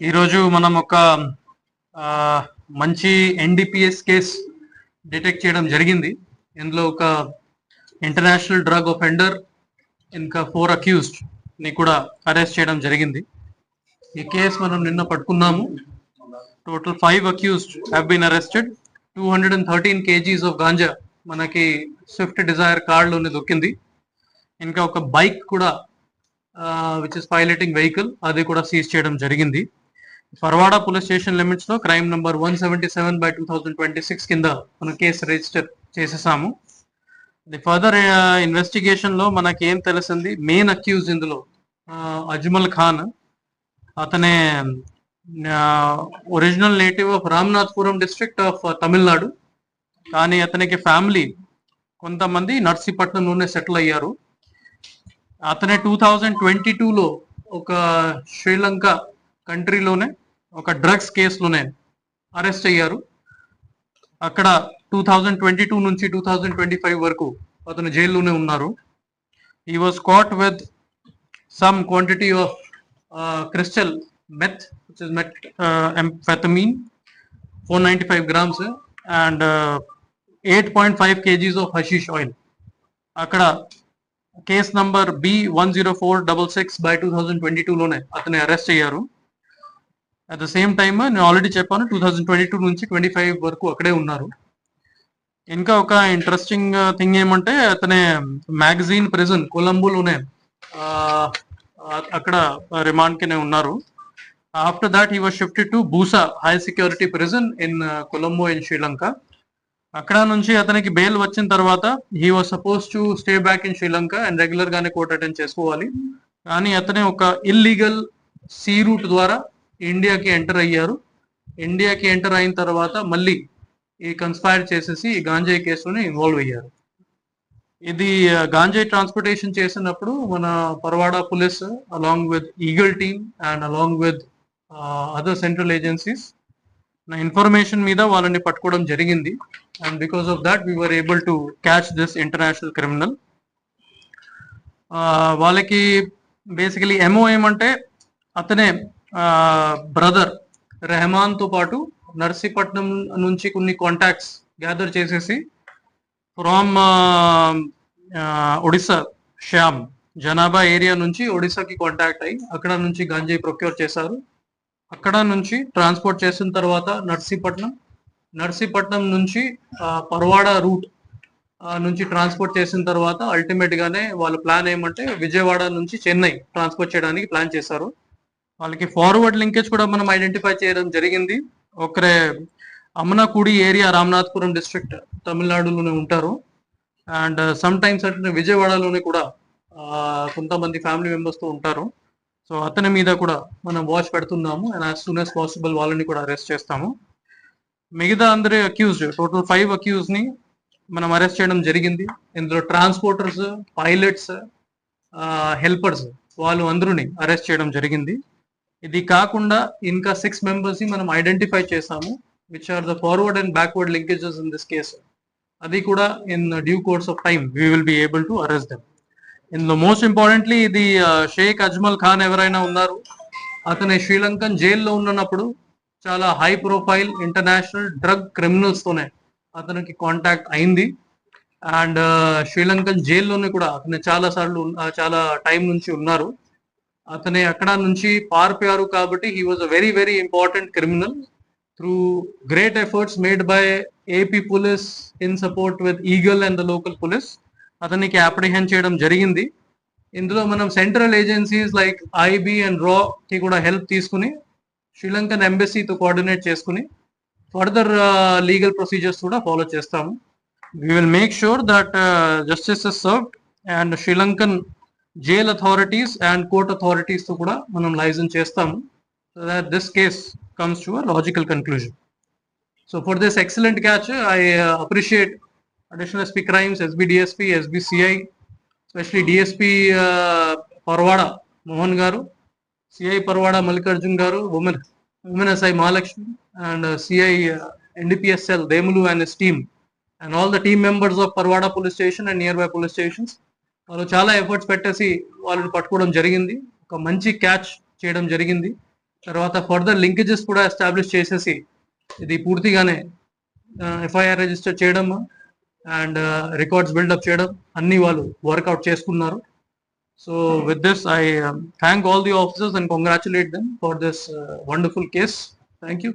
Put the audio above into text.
ఈరోజు మనం ఒక మంచి ఎన్డీపీఎస్ కేస్ డిటెక్ట్ చేయడం జరిగింది. ఇందులో ఒక ఇంటర్నేషనల్ డ్రగ్ ఒఫెండర్ ఇంకా 4 అక్యూజ్డ్ ని కూడా అరెస్ట్ చేయడం జరిగింది. ఈ కేసు మనం నిన్న పట్టుకున్నాము. Total 5 accused have been arrested. 213 kgs of ganja మనకి స్విఫ్ట్ డిజైర్ కార్లోనే దొరికింది. ఇంకా ఒక బైక్ కూడా విచ్ ఇస్ పైలటింగ్ వెహికల్ అది కూడా సీజ్ చేయడం జరిగింది. పరవాడ పోలీస్ స్టేషన్ లిమిట్స్ లో క్రైమ్ నంబర్ 177/2026 కింద మనం కేసు రిజిస్టర్ చేసేసాము. ది ఫర్దర్ ఇన్వెస్టిగేషన్ లో మనకి ఏం తెలిసింది, మెయిన్ అక్యూజ్ ఇందులో అజ్మల్ ఖాన్. అతనే original native of Ramanathapuram district of Tamil Nadu. కానీ అతనికి ఫ్యామిలీ కొంతమంది నర్సీపట్నంలోనే సెటిల్ అయ్యారు. అతనే 2022లో ఒక శ్రీలంక కంట్రీలోనే ఒక డ్రగ్స్ కేసులోనే అరెస్ట్ అయ్యారు. అక్కడ 2022 నుంచి 2025 వరకు అతను జైల్లోనే ఉన్నారు. He was caught with some quantity of crystal meth which is methamphetamine 495 grams and 8.5 kgs of hashish oil. అక్కడ కేస్ నంబర్ B10466/2022లోనే అతన్ని అరెస్ట్ అయ్యారు. అట్ ద సేమ్ టైమ్ నేను ఆల్రెడీ చెప్పాను 2022 నుంచి 25 వరకు అక్కడే ఉన్నారు. ఇంకా ఒక ఇంట్రెస్టింగ్ థింగ్ ఏమంటే అతనే మ్యాగజైన్ ప్రిజన్ కొలంబోలోనే అక్కడ రిమాండ్ కినే ఉన్నారు. After that he was shifted to Boosa high security prison in Colombo in Sri Lanka. అక్కడ నుంచి అతనికి బెయిల్ వచ్చిన తర్వాత he was suppose to stay back in Sri Lanka and regular గానే కోర్ట్ అటెండ్ చేసుకోవాలి. కానీ అతనే ఒక ఇల్లీగల్ సీ రూట్ ద్వారా ఇండియాకి ఎంటర్ అయ్యారు. ఇండియాకి ఎంటర్ అయిన తర్వాత మళ్ళీ ఈ కన్స్పైర్ చేసేసి ఈ గాంజాయి కేసులోనే ఇన్వాల్వ్ అయ్యారు. ఇది గాంజాయి ట్రాన్స్పోర్టేషన్ చేసినప్పుడు మన Paravada police along with eagle team and along with other central agencies నా ఇన్ఫర్మేషన్ మీద వాళ్ళని పట్టుకోవడం జరిగింది. And because of that we were able to catch this international criminal. వాళ్ళకి బేసికలీ ఎంఓ ఏమంటే అతనే బ్రదర్ రెహమాన్ తో పాటు నర్సీపట్నం నుంచి కొన్ని కాంటాక్ట్స్ గ్యాదర్ చేసేసి ఫ్రమ్ ఒడిస్సా శ్యామ్ జనాభా ఏరియా నుంచి ఒడిస్సాకి కాంటాక్ట్ అయ్యి అక్కడ నుంచి గంజాయి ప్రొక్యూర్ చేశారు. అక్కడ నుంచి ట్రాన్స్పోర్ట్ చేసిన తర్వాత నర్సీపట్నం నుంచి పరవాడ రూట్ నుంచి ట్రాన్స్పోర్ట్ చేసిన తర్వాత అల్టిమేట్ గానే వాళ్ళ ప్లాన్ ఏమంటే విజయవాడ నుంచి చెన్నై ట్రాన్స్పోర్ట్ చేయడానికి ప్లాన్ చేశారు. వాళ్ళకి ఫార్వర్డ్ లింకేజ్ కూడా మనం ఐడెంటిఫై చేయడం జరిగింది. ఒకరే అమనకుడి ఏరియా రామనాథపురం డిస్ట్రిక్ట్ తమిళనాడులోనే ఉంటారు. అండ్ సమ్ టైమ్స్ అంటే విజయవాడలోనే కూడా కొంతమంది ఫ్యామిలీ మెంబర్స్ తో ఉంటారు. సో అతని మీద కూడా మనం వాచ్ పెడుతున్నాము and as soon as possible వాళ్ళని కూడా అరెస్ట్ చేస్తాము. మిగతా అందరి అక్యూజ్డ్ టోటల్ 5 అక్యూజ్ ని మనం అరెస్ట్ చేయడం జరిగింది. ఇందులో ట్రాన్స్పోర్టర్స్, పైలట్స్, హెల్పర్స్ వాళ్ళు అందరూని అరెస్ట్ చేయడం జరిగింది. ఇది కాకుండా ఇంకా 6 members ని మనం ఐడెంటిఫై చేసాము which are the forward and backward linkages in this case. అది కూడా in due course of time we will be able to arrest them. ఇందులో మోస్ట్ ఇంపార్టెంట్లీ ఇది షేక్ అజ్మల్ ఖాన్ ఎవరైనా ఉన్నారు, అతని శ్రీలంకన్ జైల్లో ఉన్నప్పుడు చాలా high profile international drug criminals తోనే అతనికి కాంటాక్ట్ అయింది. అండ్ శ్రీలంకన్ జైల్లోనే కూడా అతను చాలా టైం నుంచి ఉన్నారు. అతనే అక్కడ నుంచి పారిపోయారు కాబట్టి he was a very very important criminal. Through great efforts made by AP police in support with eagle and the local police అతనికి అప్రిహెండ్ చేయడం జరిగింది. ఇందులో మనం central agencies like IB and రా కి కూడా హెల్ప్ తీసుకుని శ్రీలంకన్ ఎంబసీతో కోఆర్డినేట్ చేసుకుని ఫర్దర్ లీగల్ ప్రొసీజర్స్ కూడా ఫాలో చేస్తాము. We will make sure that justice is served and Sri Lankan jail authorities and court authorities తో కూడా మనం లైజన్ చేస్తాము so that this case comes to a logical conclusion. So for this excellent catch I appreciate additional SP crimes, SB DSP, SB CI, especially DSP Parwada Mohan garu, CI Parwada Mallikarjun garu, women SI Mahalakshmi and CI NDPS cell Demulu and his team and all the team members of Parwada police station and nearby police stations. వాళ్ళు చాలా efforts పెట్టేసి వాళ్ళని పట్టుకోవడం జరిగింది. ఒక మంచి catch చేయడం జరిగింది. తర్వాత ఫర్దర్ లింకేజెస్ కూడా ఎస్టాబ్లిష్ చేసేసి ఇది పూర్తిగానే ఎఫ్ఐఆర్ రిజిస్టర్ చేయడం అండ్ రికార్డ్స్ బిల్డప్ చేయడం అన్ని వాళ్ళు వర్కౌట్ చేసుకున్నారు. So with this I thank all the officers and congratulate them for this wonderful case. Thank you.